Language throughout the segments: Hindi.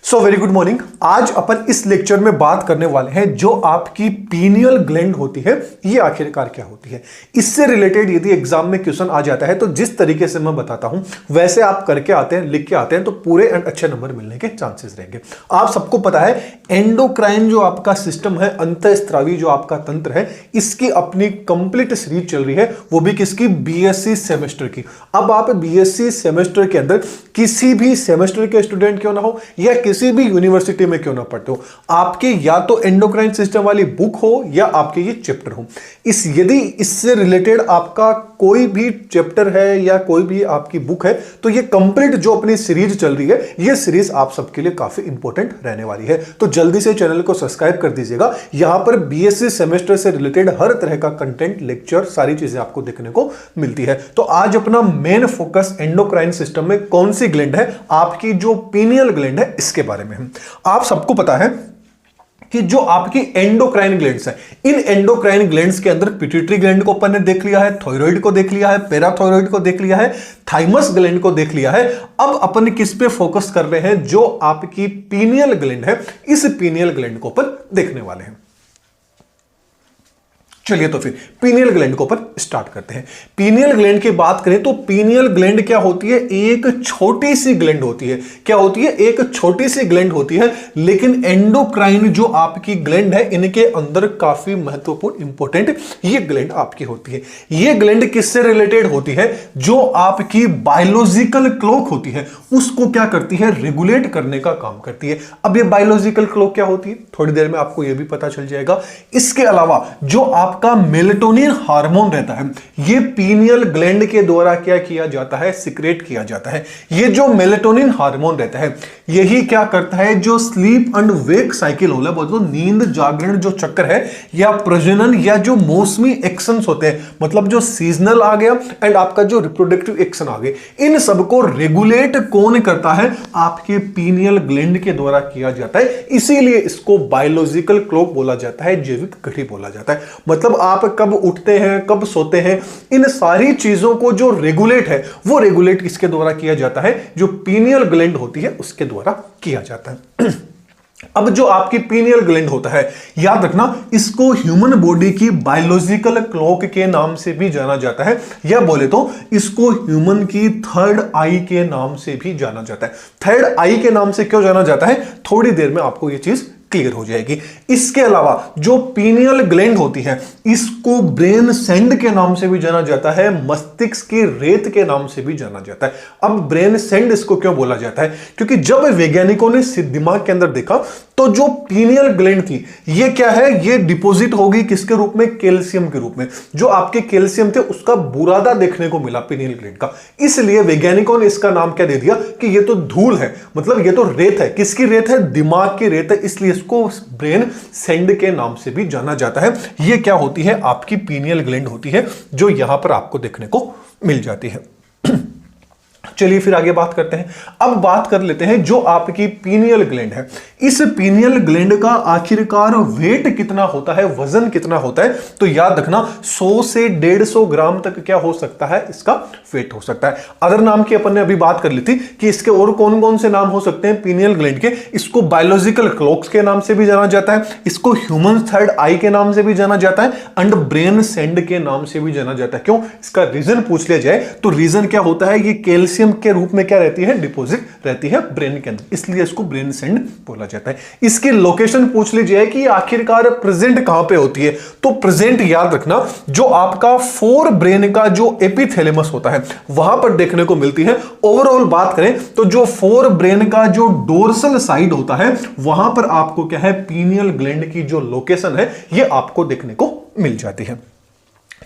So very good morning. आज अपन इस लेक्चर में बात करने वाले हैं जो आपकी पीनियल ग्लैंड होती है ये आखिरकार क्या होती है। इससे रिलेटेड यदि एग्जाम में क्वेश्चन आ जाता है तो जिस तरीके से मैं बताता हूं वैसे आप करके आते हैं, लिख के आते हैं तो पूरे एंड अच्छे नंबर मिलने के चांसेस रहेंगे। आप सबको पता है एंडोक्राइन जो आपका सिस्टम है, अंतःस्रावी जो आपका तंत्र है, इसकी अपनी कंप्लीट सीरीज चल रही है, वो भी किसकी, बीएससी सेमेस्टर की। अब आप बीएससी सेमेस्टर के अंदर किसी भी सेमेस्टर के स्टूडेंट क्यों ना हो या किसी भी यूनिवर्सिटी में क्यों ना पढ़ते हो, आपके या तो एंडोक्राइन सिस्टम वाली बुक हो या आपके ये चैप्टर हो, यदि इससे रिलेटेड आपका कोई भी चैप्टर है या कोई भी आपकी बुक है तो ये कंप्लीट जो अपनी सीरीज चल रही है ये सीरीज आप सबके लिए काफी इंपॉर्टेंट रहने वाली है। तो जल्दी से चैनल को सब्सक्राइब कर दीजिएगा। यहां पर बीएससी सेमेस्टर से रिलेटेड हर तरह का कंटेंट, लेक्चर, सारी चीजें आपको देखने को मिलती है। तो आज अपना मेन फोकस एंडोक्राइन सिस्टम में कौन सी ग्लैंड है, आपकी जो पीनियल ग्लैंड है इसके बारे में है। आप सबको पता है कि जो आपकी एंडोक्राइन ग्लैंड्स है, इन एंडोक्राइन ग्लैंड्स के अंदर पिट्यूटरी ग्लैंड को अपन ने देख लिया है, थायराइड को देख लिया है, पैराथायराइड को देख लिया है, थाइमस ग्लैंड को देख लिया है। अब अपन किस पे फोकस कर रहे हैं, जो आपकी पीनियल ग्लैंड है, इस पीनियल ग्लैंड को अपन देखने वाले हैं। चलिए तो फिर पीनियल ग्लैंड को अपन स्टार्ट करते हैं। पीनियल ग्लैंड की बात करें तो पीनियल ग्लैंड क्या होती है, एक छोटी सी ग्लैंड होती है। क्या होती है, एक छोटी सी ग्लैंड होती है, लेकिन एंडोक्राइन जो आपकी ग्लैंड है इनके अंदर काफी महत्वपूर्ण इंपॉर्टेंट ये ग्लैंड आपकी होती है। ये ग्लैंड किससे रिलेटेड होती है, जो आपकी बायोलॉजिकल क्लॉक होती है उसको क्या करती है, रेगुलेट करने का काम करती है। अब ये बायोलॉजिकल क्लॉक क्या होती है थोड़ी देर में आपको ये भी पता चल जाएगा। इसके अलावा जो आपका मेलेटोनिन हार्मोन रहता है ये पीनियल ग्लैंड के द्वारा क्या किया जाता है, सिक्रेट किया जाता है। ये जो मेलेटोनिन हार्मोन रहता है यही क्या करता है, जो स्लीप एंड वेक साइकिल होला, बोलते नींद जागरण जो चक्र है या प्रजनन या जो मौसमी एक्शंस होते हैं, मतलब जो सीजनल आ गया एंड आपका जो रिप्रोडक्टिव एक्शन आ गए, इन सबको रेगुलेट कौन करता है, आपके पीनियल ग्लैंड के द्वारा किया जाता है। इसीलिए इसको बायोलॉजिकल क्लॉक बोला जाता है, जैविक घड़ी बोला जाता है। मतलब आप कब उठते हैं, कब सोते हैं, इन सारी चीजों को जो रेगुलेट है वो रेगुलेट किसके द्वारा किया जाता है, जो पीनियल ग्लैंड होती है उसके द्वारा किया जाता है। अब जो आपकी पीनियल ग्लैंड होता है, याद रखना इसको ह्यूमन बॉडी की बायोलॉजिकल क्लॉक के नाम से भी जाना जाता है, या बोले तो इसको ह्यूमन की थर्ड आई के नाम से भी जाना जाता है। थर्ड आई के नाम से क्यों जाना जाता है, थोड़ी देर में आपको यह चीज क्लियर हो जाएगी। इसके अलावा जो पीनियल ग्लैंड होती है इसको ब्रेन सैंड के नाम से भी जाना जाता है, मस्तिष्क की रेत के नाम से भी जाना जाता है। अब ब्रेन सैंड इसको क्यों बोला जाता है, क्योंकि जब वैज्ञानिकों ने दिमाग के अंदर देखा तो जो पीनियल ग्लैंड थी ये क्या है, ये डिपॉजिट होगी किसके रूप में, कैल्शियम के रूप में। जो आपके कैल्शियम थे उसका बुरादा देखने को मिला पीनियल ग्लैंड का, इसलिए वैज्ञानिकों ने इसका नाम क्या दे दिया कि ये तो धूल है, मतलब ये तो रेत है। किसकी रेत है, दिमाग की रेत है, इसलिए इसको ब्रेन सैंड के नाम से भी जाना जाता है। ये क्या होती है, आपकी पीनियल ग्लैंड होती है जो यहां पर आपको देखने को मिल जाती है। चलिए फिर आगे बात करते हैं। अब बात कर लेते हैं जो आपकी पीनियल ग्लैंड है, इस पीनियल ग्लैंड का आखिरकार वेट कितना होता है, वजन कितना होता है। तो याद रखना 100 से 150 ग्राम तक क्या हो सकता है, इसका वेट हो सकता है। अदर नाम की अपन ने अभी बात कर ली थी कि इसके और कौन कौन से नाम हो सकते हैं पीनियल ग्लैंड के। इसको बायोलॉजिकल क्लॉक्स के नाम से भी जाना जाता है, इसको ह्यूमन थर्ड आई के नाम से भी जाना जाता है, एंड ब्रेन सैंड के नाम से भी जाना जाता है। क्यों, इसका रीजन पूछ लिया जाए तो रीजन क्या होता है, ये कैल्शियम के रूप में क्या रहती है, डिपॉजिट रहती है ब्रेन के अंदर, इसलिए इसको ब्रेन सैंड बोला जाता है। इसकी लोकेशन पूछ ली जाए कि आखिरकार प्रेजेंट कहां पे होती है, तो प्रेजेंट याद रखना जो आपका फोर ब्रेन का जो एपिथैलेमस होता है वहां पर देखने को मिलती है। ओवरऑल बात करें तो जो फोर ब्रेन का जो डोर्सल साइड होता है वहां पर आपको क्या है, पीनियल ग्लैंड की जो लोकेशन है ये आपको देखने को मिल जाती है।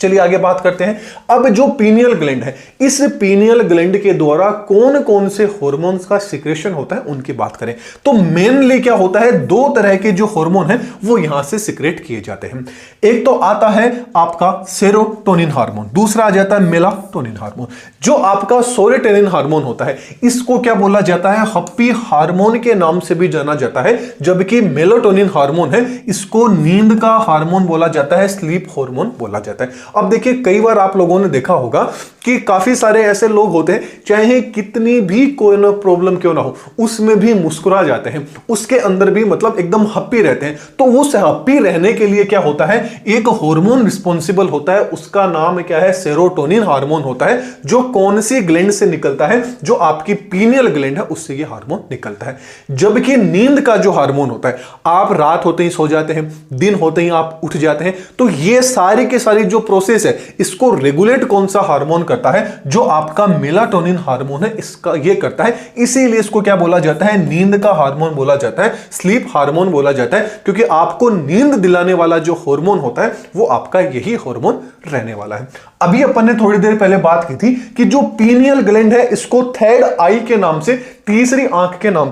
चलिए आगे बात करते हैं। अब जो पीनियल ग्लैंड है, इस पीनियल ग्लैंड के द्वारा कौन कौन से हार्मोन्स का सिक्रेशन होता है उनकी बात करें तो मेनली क्या होता है, दो तरह के जो हार्मोन है वो यहां से सिक्रेट किए जाते हैं। एक तो आता है आपका सेरोटोनिन हार्मोन, दूसरा आ जाता है मेलाटोनिन हार्मोन। जो आपका सेरोटोनिन हार्मोन होता है इसको क्या बोला जाता है, हैप्पी हार्मोन के नाम से भी जाना जाता है, जबकि मेलाटोनिन हार्मोन है इसको नींद का हार्मोन बोला जाता है, स्लीप हार्मोन बोला जाता है। अब देखिए, कई बार आप लोगों ने देखा होगा कि काफी सारे ऐसे लोग होते हैं, चाहे कितनी भी कोई ना प्रॉब्लम क्यों ना हो, उसमें भी मुस्कुरा जाते हैं, उसके अंदर भी मतलब एकदम हैप्पी रहते हैं। तो उस हैप्पी रहने के लिए क्या होता है, एक हार्मोन रिस्पॉन्सिबल होता है, उसका नाम क्या है, सेरोटोनिन हार्मोन होता है, जो कौन सी ग्लैंड से निकलता है, जो आपकी पीनियल ग्लैंड है उससे ये हार्मोन निकलता है। जबकि नींद का जो हार्मोन होता है, आप रात होते ही सो जाते हैं, दिन होते ही आप उठ जाते हैं, तो ये सारी के सारी जो प्रोसेस है, इसको रेगुलेट कौन सा हार्मोन करता है, जो आपका मेलाटोनिन हार्मोन है, इसका ये करता है। इसीलिए इसको क्या बोला जाता है, नींद का हार्मोन बोला जाता है, स्लीप हार्मोन बोला जाता है, क्योंकि आपको नींद दिलाने वाला जो हार्मोन होता है वो आपका यही हार्मोन रहने वाला है। अभी अपन ने थोड़ी देर पहले बात की थी कि जो पीनियल ग्लैंड है, इसको थर्ड आई के नाम से, तीसरी आंख के नाम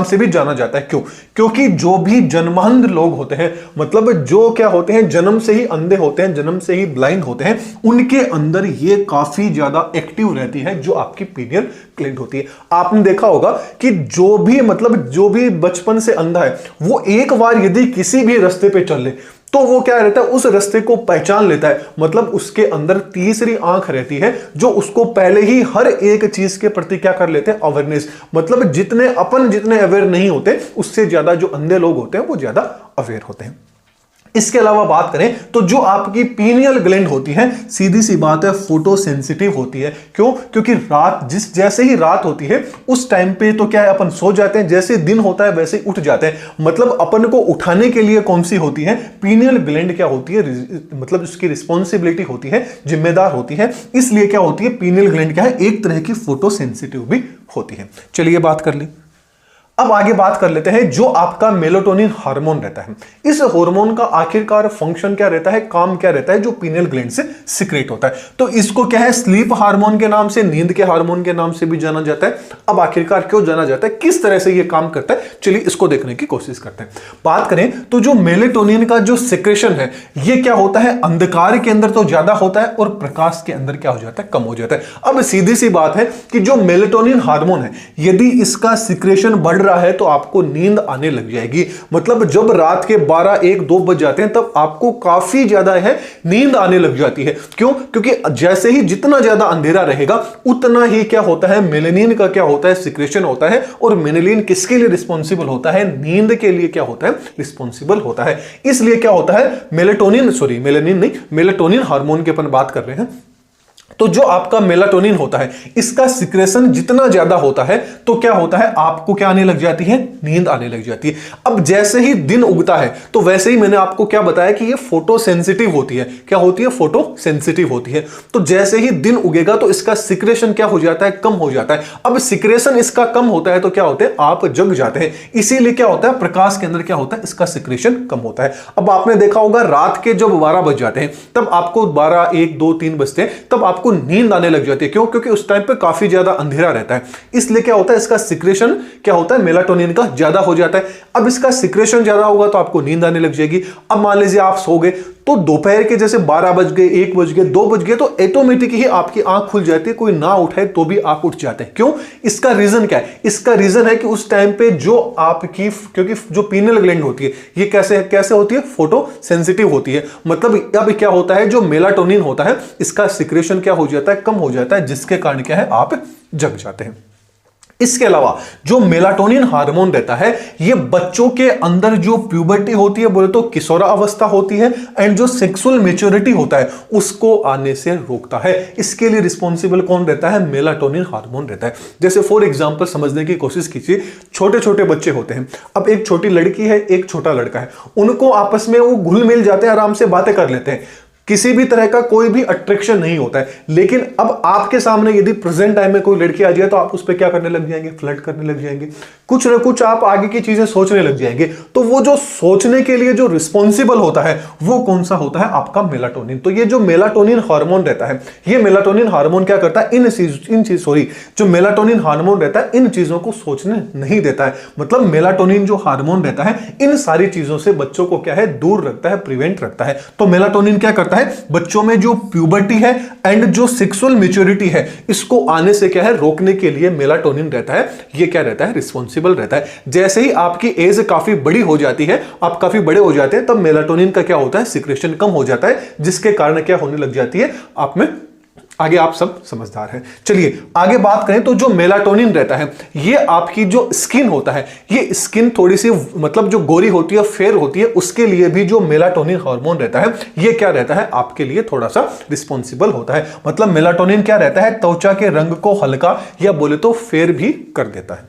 से भी जाना जाता है। क्यों? क्योंकि जो भी जन्मंध लोग होते हैं, मतलब जो क्या होते हैं, जन्म से ही अंधे होते हैं, जन्म से ही ब्लाइंड होते हैं, उनके अंदर ये काफी ज्यादा एक्टिव रहती है, जो आपकी पीनियल ग्लैंड होती है। आपने देखा होगा कि जो भी बचपन से अंधा है, वो एक बार यदि किसी भी रास्ते पे चल ले तो वो क्या रहता है, उस रास्ते को पहचान लेता है, मतलब उसके अंदर तीसरी आंख रहती है, जो उसको पहले ही हर एक चीज के प्रति क्या कर लेते हैं, अवेयरनेस। मतलब जितने अवेयर नहीं होते, उससे ज्यादा जो अंधे लोग होते हैं वो ज्यादा अवेयर होते हैं। इसके अलावा बात करें तो जो आपकी पीनियल ग्लैंड होती है, सीधी सी बात है, फोटो सेंसिटिव होती है। क्यों? क्योंकि जैसे ही रात होती है उस टाइम पे तो क्या है, अपन सो जाते हैं, जैसे दिन होता है वैसे ही उठ जाते हैं। मतलब अपन को उठाने के लिए कौन सी होती है, पीनियल ग्लैंड क्या होती है, मतलब उसकी रिस्पॉन्सिबिलिटी होती है, जिम्मेदार होती है। इसलिए क्या होती है, पीनियल ग्लैंड क्या है, एक तरह की फोटो सेंसिटिव भी होती है। चलिए बात कर ली। अब आगे बात कर लेते हैं जो आपका मेलाटोनिन हार्मोन रहता है। इस हार्मोन का आखिरकार फंक्शन क्या रहता है, काम क्या रहता है, जो पीनियल ग्लैंड से सिक्रेट होता है। तो इसको क्या है, स्लीप हार्मोन के नाम से, नींद के हार्मोन के नाम से भी जाना जाता है। अब आखिरकार क्यों जाना जाता है, किस तरह से यह काम करता है, चलिए इसको देखने की कोशिश करते हैं। बात करें तो जो मेलाटोनिन का जो सिक्रेशन है, यह क्या होता है, अंधकार के अंदर तो ज्यादा होता है और प्रकाश के अंदर क्या हो जाता है, कम हो जाता है। अब सीधी सी बात है कि जो मेलाटोनिन हार्मोन है, यदि इसका सिक्रेशन बढ़ रहा है तो आपको नींद आने लग जाएगी। मतलब जब रात के 12, 1, 2 बज जाते हैं, तब आपको काफी ज्यादा है नींद आने लग जाती है। क्यों? क्योंकि जैसे ही जितना ज्यादा अंधेरा रहेगा, उतना ही क्या होता है, मेलानिन का क्या होता है, सिक्रेशन होता है। और मेलानिन किसके लिए रिस्पॉन्सिबल होता है, नींद के लिए क्या होता है, रिस्पॉन्सिबल होता है। इसलिए क्या होता है, मेलाटोनिन हार्मोन की अपन बात कर रहे हैं। तो जो आपका मेलाटोनिन होता है, इसका सिक्रेशन जितना ज्यादा होता है, तो क्या होता है, आपको क्या आने लग जाती है, नींद आने लग जाती है। अब जैसे ही दिन उगता है, तो वैसे ही मैंने आपको क्या बताया कि ये फोटो सेंसिटिव होती है। क्या होती है, फोटो सेंसिटिव होती है। तो जैसे ही दिन उगेगा तो इसका सिक्रेशन क्या हो जाता है, कम हो जाता है। अब सिक्रेशन इसका कम होता है तो क्या होता है, आप जग जाते हैं। इसीलिए क्या होता है, प्रकाश के अंदर क्या होता है, इसका सिक्रेशन कम होता है। अब आपने देखा होगा, रात के जब 12 बज जाते हैं, तब आपको 12, 1, 2, 3 बजते हैं, तब आपको नींद आने लग जाती है। क्यों? क्योंकि उस टाइम पे काफी ज्यादा अंधेरा रहता है। इसलिए क्या होता है, इसका सिक्रेशन क्या होता है, मेलाटोनिन का ज्यादा हो जाता है। अब इसका सिक्रेशन ज्यादा होगा तो आपको नींद आने लग जाएगी। अब मान लीजिए आप सो गए, तो दोपहर के जैसे 12 बज गए, 1 बज गए, 2 बज गए, तो ऑटोमेटिक ही आपकी आंख खुल जाती है। कोई ना उठाए तो भी आप उठ जाते हैं। क्यों? इसका रीजन क्या है, इसका रीजन है कि उस टाइम पे जो आपकी, क्योंकि जो पीनियल ग्लैंड होती है, ये कैसे होती है, फोटो सेंसिटिव होती है। मतलब अब क्या होता है, जो मेलाटोनिन होता है, इसका सिक्रेशन क्या हो जाता है, कम हो जाता है, जिसके कारण क्या है, आप जग जाते हैं। इसके अलावा जो मेलाटोनिन हार्मोन रहता है, ये बच्चों के अंदर जो प्यूबर्टी होती है, बोले तो किशोरा अवस्था होती है, एंड जो सेक्सुअल मैच्योरिटी होता है, उसको आने से रोकता है। इसके लिए रिस्पॉन्सिबल कौन रहता है, मेलाटोनिन हार्मोन रहता है। जैसे फॉर एग्जांपल समझने की कोशिश कीजिए, छोटे छोटे बच्चे होते हैं। अब एक छोटी लड़की है, एक छोटा लड़का है, उनको आपस में वो घुल मिल जाते हैं, आराम से बातें कर लेते हैं, किसी भी तरह का कोई भी अट्रैक्शन नहीं होता है। लेकिन अब आपके सामने यदि प्रेजेंट टाइम में कोई लड़की आ जाए, तो आप उस पर क्या करने लग जाएंगे, फ्लर्ट करने लग जाएंगे, कुछ ना कुछ आप आगे की चीजें सोचने लग जाएंगे। तो वो जो सोचने के लिए जो रिस्पॉन्सिबल होता है, वो कौन सा होता है, आपका मेलाटोनिन। तो ये जो मेलाटोनिन हार्मोन रहता है, ये मेलाटोनिन हार्मोन क्या करता है, जो मेलाटोनिन हार्मोन रहता है, इन चीजों को सोचने नहीं देता है। मतलब मेलाटोनिन जो हार्मोन रहता है, इन सारी चीजों से बच्चों को क्या है, दूर रखता है, प्रिवेंट रखता है। तो मेलाटोनिन क्या करता है, जाता है बच्चों में जो प्यूबर्टी है एंड जो सेक्सुअल मैच्योरिटी है इसको आने से क्या है रोकने के लिए मेलाटोनिन रहता है, ये क्या रहता है रिस्पॉन्सिबल रहता है। जैसे ही आपकी एज काफी बड़ी हो जाती है, आप काफी बड़े हो जाते हैं, तब मेलाटोनिन का क्या होता है सिक्रेशन कम हो जाता है, जिसके कारण क्या होने लग जाती है आप में, आगे आप सब समझदार हैं। चलिए आगे बात करें तो जो मेलाटोनिन रहता है ये आपकी जो स्किन होता है, ये स्किन थोड़ी सी मतलब जो गोरी होती है फेयर होती है, उसके लिए भी जो मेलाटोनिन हार्मोन रहता है ये क्या रहता है आपके लिए थोड़ा सा रिस्पॉन्सिबल होता है। मतलब मेलाटोनिन क्या रहता है त्वचा के रंग को हल्का या बोले तो फेयर भी कर देता है।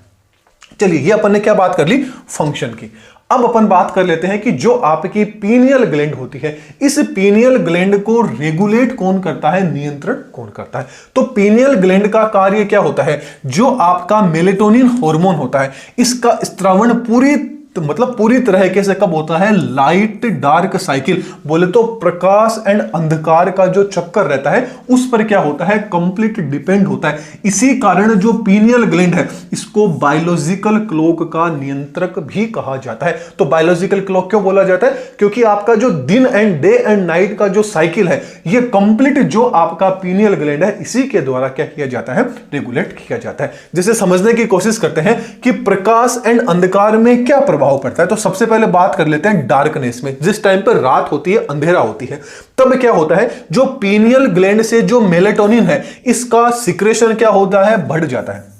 चलिए ये अपन ने क्या बात कर ली फंक्शन की। अब अपन बात कर लेते हैं कि जो आपकी पीनियल ग्लैंड होती है, इस पीनियल ग्लैंड को रेगुलेट कौन करता है, नियंत्रण कौन करता है। तो पीनियल ग्लैंड का कार्य क्या होता है, जो आपका मेलेटोनिन हार्मोन होता है इसका स्त्रावण पूरी तरीके से कब होता है, लाइट डार्क साइकिल बोले तो प्रकाश एंड अंधकार का जो चक्कर रहता है उस पर क्या होता है कंप्लीट डिपेंड होता है। इसी कारण जो पीनियल ग्लैंड है इसको बायोलॉजिकल क्लॉक का नियंत्रक भी कहा जाता है। तो बायोलॉजिकल क्लॉक क्यों बोला जाता है, क्योंकि आपका जो दिन एंड डे एंड नाइट का जो साइकिल है ये कंप्लीट जो आपका पीनियल ग्लैंड है इसी के द्वारा क्या किया जाता है, रेगुलेट किया जाता है। जैसे समझने की कोशिश करते हैं कि प्रकाश एंड अंधकार में क्या प्रभाव पड़ता है। तो सबसे पहले बात कर लेते हैं डार्कनेस में। जिस टाइम पर रात होती है, अंधेरा होती है, तब क्या होता है जो पीनियल ग्लैंड से जो मेलेटोनिन है इसका सिक्रेशन क्या होता है, बढ़ जाता है।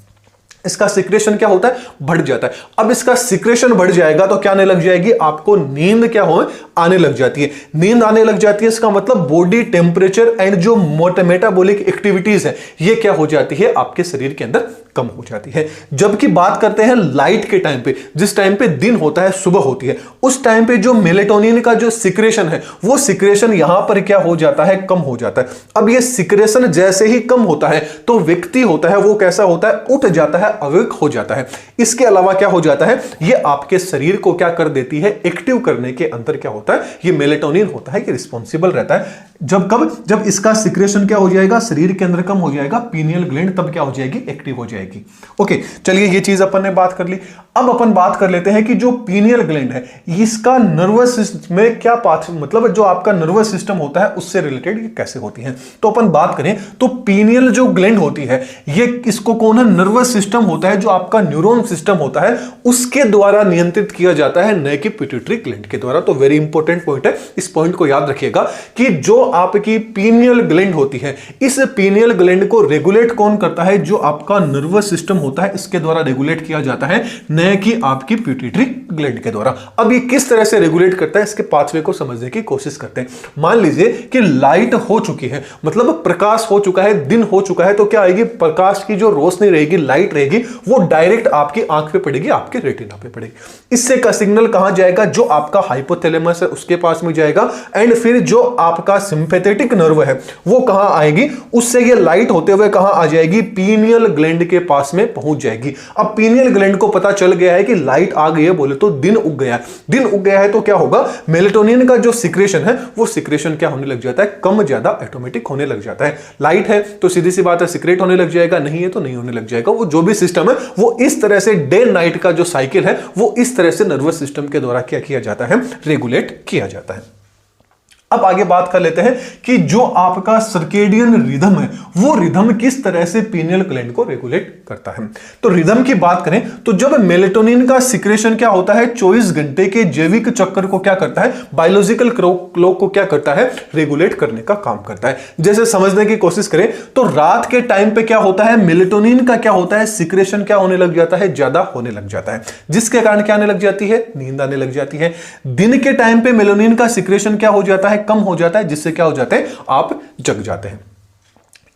इसका सिक्रेशन क्या होता है, बढ़ जाता है। अब इसका सिक्रेशन बढ़ जाएगा तो क्या आने लग जाएगी आपको, नींद क्या हो आने लग जाती है। नींद आने लग जाती है इसका मतलब बॉडी टेम्परेचर एंड जो मेटाबॉलिक एक्टिविटीज है ये क्या हो जाती है आपके शरीर के अंदर कम हो जाती है। जबकि बात करते हैं लाइट के टाइम पे, जिस टाइम पे दिन होता है, सुबह होती है, उस टाइम पे जो मेलेटोनिन का जो सिक्रेशन है वो सिक्रेशन यहां पर क्या हो जाता है, कम हो जाता है। अब ये सिक्रेशन जैसे ही कम होता है तो व्यक्ति होता है वो कैसा होता है, उठ जाता है, अवेक हो जाता है। इसके अलावा क्या हो जाता है, ये आपके शरीर को क्या कर देती है, एक्टिव करने के अंदर क्या होता है, ये मेलेटोनिन होता है कि रिस्पॉन्सिबल रहता है। जब इसका सिक्रेशन क्या हो जाएगा, शरीर के अंदर कम हो जाएगा, पीनियल ग्लैंड तब क्या हो जाएगी, एक्टिव हो जाएगी। ओके चलिए ये चीज अपन ने बात कर ली। अब अपन बात कर लेते हैं कि जो पीनियल ग्लैंड है इसका नर्वस सिस्टम में क्या मतलब जो आपका नर्वस सिस्टम होता है उससे रिलेटेड ये कैसे होती है। तो अपन बात करें तो पीनियल जो ग्लैंड होती है ये इसको कौन है, नर्वस सिस्टम होता है, जो आपका न्यूरॉन सिस्टम होता है उसके द्वारा नियंत्रित किया जाता है, न कि पिट्यूटरी ग्लैंड के द्वारा। तो वेरी इंपॉर्टेंट पॉइंट है, इस पॉइंट को याद रखिएगा कि जो आपकी पीनियल ग्लैंड होती है इस पीनियल ग्लैंड को रेगुलेट कौन करता है, जो आपका नर्वस सिस्टम होता है इसके द्वारा रेगुलेट किया जाता है, न कि आपकी पिट्यूटरी ग्लैंड के द्वारा। अब ये किस तरह से रेगुलेट करता है इसके पाथवे को समझने की कोशिश करते हैं। मान लीजिए कि लाइट हो चुकी है, मतलब प्रकाश हो चुका है, दिन हो चुका है, तो क्या आएगी, प्रकाश की जो रोशनी रहेगी, लाइट रहेगी, वो डायरेक्ट आपकी आंख पे पड़ेगी, आपके रेटिना पे पड़ेगी। इससे का सिग्नल कहां जाएगा, जो आपका हाइपोथैलेमस है उसके पास में जाएगा, एंड फिर जो आपका सिंपैथेटिक नर्व है वो कहां आएगी, उससे ये लाइट होते हुए कहां आ जाएगी, पीनियल ग्लैंड के पास में पहुंच जाएगी। अब पीनियल ग्लैंड को पता चल गया है कि लाइट आ गई है, बोले तो दिन उग गया है। दिन उग गया है तो क्या होगा, मेलेटोनिन का जो सिक्रेशन है वो सिक्रेशन क्या होने लग जाता है, कम ज्यादा ऑटोमेटिक होने लग जाता है। लाइट है तो सीधी सी बात है सिक्रेट होने लग जाएगा, नहीं है तो नहीं होने लग जाएगा। वो जो भी सिस्टम है वो इस तरह से डे नाइट का जो साइकिल है वो इस तरह से नर्वस सिस्टम के द्वारा क्या किया जाता है, रेगुलेट किया जाता है। अब आगे बात कर लेते हैं कि जो आपका सर्केडियन रिदम है वो रिदम किस तरह से पीनियल ग्लैंड को रेगुलेट करता है। तो रिदम की बात करें तो जब मेलेटोनिन का सिक्रेशन क्या होता है, 24 घंटे के जैविक चक्कर को क्या करता है, बायोलॉजिकल क्लॉक को क्या करता है, रेगुलेट करने का काम करता है। जैसे समझने की कोशिश करें तो रात के टाइम पे क्या होता है, मेलेटोनिन का क्या होता है, सिक्रेशन क्या होने लग जाता है, ज्यादा होने लग जाता है, जिसके कारण क्या आने लग जाती है, नींद आने लग जाती है। दिन के टाइम पे मेलेटोनिन का सिक्रेशन क्या हो जाता है, कम हो जाता है, जिससे क्या हो जाते हैं, आप जग जाते हैं।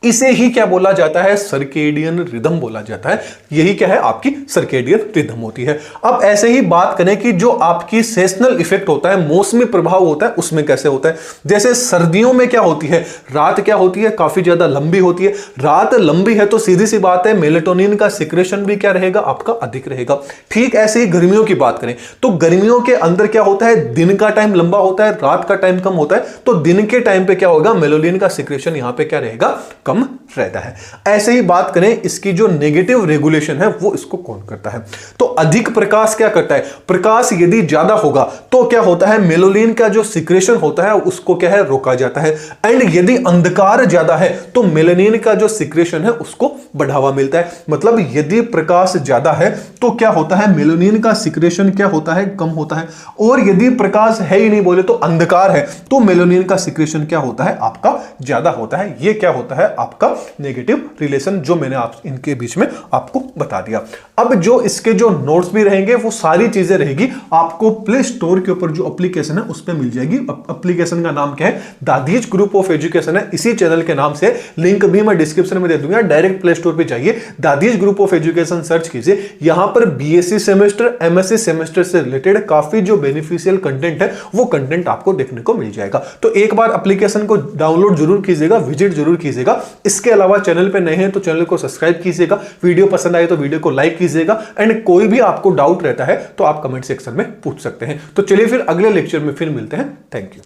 इसे ही क्या बोला जाता है, सर्केडियन रिदम बोला जाता है। यही क्या है, आपकी सर्केडियन रिदम होती है। अब ऐसे ही बात करें कि जो आपकी सेसनल इफेक्ट होता है, मौसमी प्रभाव होता है, उसमें कैसे होता है। जैसे सर्दियों में क्या होती है, रात क्या होती है, काफी ज्यादा लंबी होती है। रात लंबी है तो सीधी सी बात है मेलेटोनिन का सिक्रेशन भी क्या रहेगा, आपका अधिक रहेगा। ठीक ऐसे ही गर्मियों की बात करें तो गर्मियों के अंदर क्या होता है, दिन का टाइम लंबा होता है, रात का टाइम कम होता है। तो दिन के टाइम पे क्या होगा, मेलेटोनिन का सिक्रेशन यहां पे क्या रहेगा, कम रहता है। ऐसे ही बात करें इसकी जो नेगेटिव रेगुलेशन है वो इसको कौन करता है? तो अधिक प्रकाश क्या करता है? प्रकाश यदि ज्यादा होगा तो क्या होता है, मेलानिन का जो सिक्रेशन होता है उसको क्या है, रोका जाता है। एंड यदि अंधकार ज्यादा है तो मेलानिन का जो सिक्रेशन है उसको बढ़ावा मिलता है। मतलब यदि प्रकाश ज्यादा है तो क्या होता है, मेलानिन का सिक्रेशन क्या होता है, कम होता है। और यदि प्रकाश है ही नहीं, बोले तो अंधकार है, तो मेलानिन का सिक्रेशन क्या होता है, आपका ज्यादा होता है। ये क्या होता है, आपका नेगेटिव रिलेशन, जो मैंने आप इनके बीच में आपको बता दिया। अब जो इसके जो नोट्स भी रहेंगे वो सारी चीजें रहेगी आपको प्ले स्टोर के ऊपर जो एप्लीकेशन है उस पर मिल जाएगी। एप्लीकेशन का नाम क्या है, दादीज ग्रुप ऑफ एजुकेशन है, इसी चैनल के नाम से। लिंक भी मैं डिस्क्रिप्शन में दे दूंगा, डायरेक्ट प्ले स्टोर पे जाइए, दादीज ग्रुप ऑफ एजुकेशन सर्च कीजिए। यहां पर बीएससी सेमेस्टर, एमएससी सेमेस्टर से रिलेटेड काफी जो बेनिफिशियल कंटेंट है वो कंटेंट आपको देखने को मिल जाएगा। तो एक बार एप्लीकेशन को डाउनलोड जरूर कीजिएगा, विजिट जरूर कीजिएगा। इसके अलावा चैनल पे नए हैं तो चैनल को सब्सक्राइब कीजिएगा, वीडियो पसंद आए तो वीडियो को लाइक कीजिएगा। एंड कोई भी आपको डाउट रहता है तो आप कमेंट सेक्शन में पूछ सकते हैं। तो चलिए फिर अगले लेक्चर में फिर मिलते हैं। Thank you.